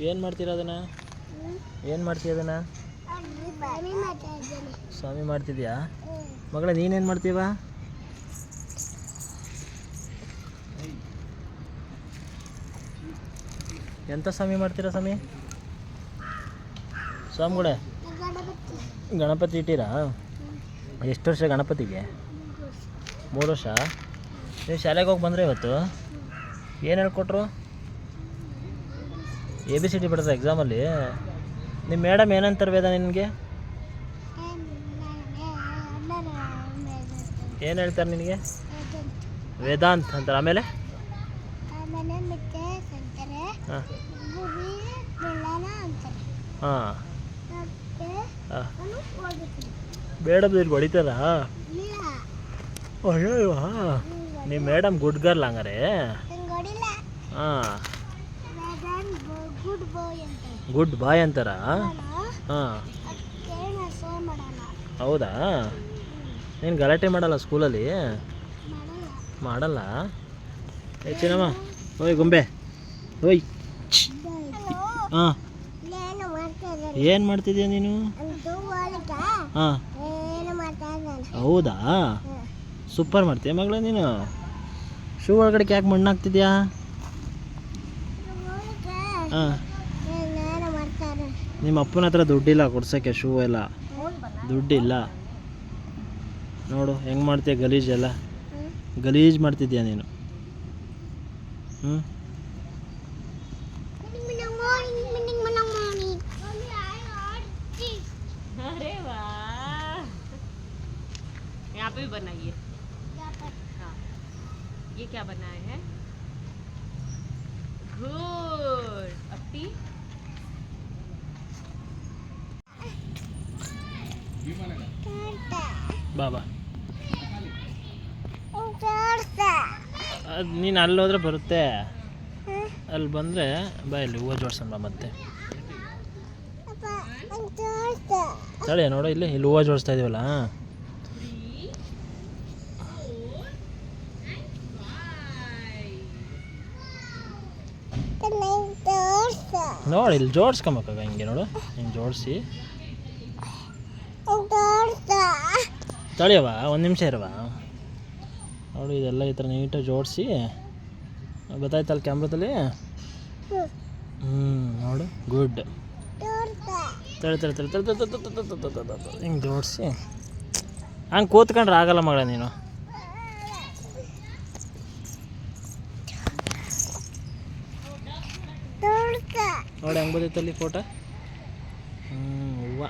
ಏನು ಮಾಡ್ತೀರಾ ಅದನ್ನು? ಏನು ಮಾಡ್ತೀಯ ಅದನ್ನು? ಸ್ವಾಮಿ ಮಾಡ್ತಿದ್ಯಾ ಮಗಳೇ? ನೀನೇನು ಮಾಡ್ತೀವ? ಎಂಥ ಸ್ವಾಮಿ ಮಾಡ್ತೀರಾ ಸ್ವಾಮಿ? ಸ್ವಾಮಿಗಳೇ ಗಣಪತಿ ಇಟ್ಟಿರಾ? ಎಷ್ಟು ವರ್ಷ ಗಣಪತಿಗೆ? 3 ವರ್ಷ. ನೀವು ಶಾಲೆಗೆ ಹೋಗಿ ಬಂದರೆ ಇವತ್ತು ಏನು ಹೇಳ್ಕೊಟ್ರು? ABCD ಬಿಡ್ತಾರೆ ಎಕ್ಸಾಮಲ್ಲಿ. ನಿಮ್ಮ ಮೇಡಮ್ ಏನಂತಾರೆ ವೇದ ನಿನಗೆ? ಏನು ಹೇಳ್ತಾರೆ ನಿನಗೆ? ವೇದಾಂತ್ ಅಂತಾರೆ. ಆಮೇಲೆ ಹಾಂ ಹಾಂ ಮೇಡಮ್ ಹೊಡಿತಾರಾ? ಅಯ್ಯೋ ನಿಮ್ಮ ಮೇಡಮ್ ಗುಡ್ ಗರ್ಲ್ ಹಂಗಾರೆ? ಹಾಂ ಗುಡ್ ಬಾಯ್ ಅಂತಾರ? ಹಾಂ ಹೌದಾ? ನೀನು ಗಲಾಟೆ ಮಾಡಲ್ಲ ಸ್ಕೂಲಲ್ಲಿ? ಮಾಡಲ್ಲ? ಚಿನ್ನಮ್ಮ ಓಯ್ ಗೊಂಬೆ ಓಯ್. ಹಾಂ ಏನು ಮಾಡ್ತಿದ್ಯಾ ನೀನು? ಹಾಂ ಹೌದಾ? ಸೂಪರ್ ಮಾಡ್ತೀಯ ಮಗಳೇ ನೀನು. ಶೂ ಒಳಗಡೆ ಯಾಕೆ ಮಣ್ಣು ಹಾಕ್ತಿದ್ಯಾ? ಹಾಂ ನಿಮ್ಮ ಅಪ್ಪನ ಹತ್ರ ದುಡ್ಡಿಲ್ಲ ಕೊಡ್ಸೋಕ್ಕೆ ಶೂ ಎಲ್ಲ. ದುಡ್ಡಿಲ್ಲ ನೋಡು ಹೆಂಗೆ ಮಾಡ್ತೀಯ ಗಲೀಜೆಲ್ಲ. ಗಲೀಜು ಮಾಡ್ತಿದ್ಯಾ ನೀನು. ಹ್ಞೂ अरे वाह, यहाँ पे भी बनाइए। हाँ, ये क्या बनाए हैं? गुड। अपनी ಬಾಬಾ ಅದು ನೀನು ಅಲ್ಲಿ ಹೋದ್ರೆ ಬರುತ್ತೆ. ಅಲ್ಲಿ ಬಂದರೆ ಬಾ ಇಲ್ಲಿ ಹೂವು ಜೋಡ್ಸೋಣ ಬಾ. ಮತ್ತೆ ತಳಿ ನೋಡು ಇಲ್ಲಿ ಹೂವು ಜೋಡಿಸ್ತಾ ಇದೀವಲ್ಲ. ನೋಡಿ ಇಲ್ಲಿ ಜೋಡಿಸ್ಕೊಂಬೇಕಾಗ ಹಿಂಗೆ ನೋಡು. ಹಿಂಗೆ ಜೋಡಿಸಿ ತಳಿಯವ ಒಂದು ನಿಮಿಷ ಇರವ. ನೋಡು ಇದೆಲ್ಲ ಈ ಥರ ನೀಟಾಗಿ ಜೋಡಿಸಿ ಗೊತ್ತಾಯ್ತಲ್ಲ ಕ್ಯಾಮ್ರದಲ್ಲಿ. ನೋಡು ಗುಡ್. ತಳಿ ತಳಿ ತಳಿ ತಳಿ ತಳಿ ಹಿಂಗೆ ಜೋಡಿಸಿ ಹಂಗೆ ಕೂತ್ಕೊಂಡ್ರೆ ಆಗಲ್ಲ ಮಗಳ ನೀನು. ನೋಡಿ ಹೆಂಗೆ ಬಂದೈತಲ್ಲಿ ಫೋಟೋ. ಹೂವು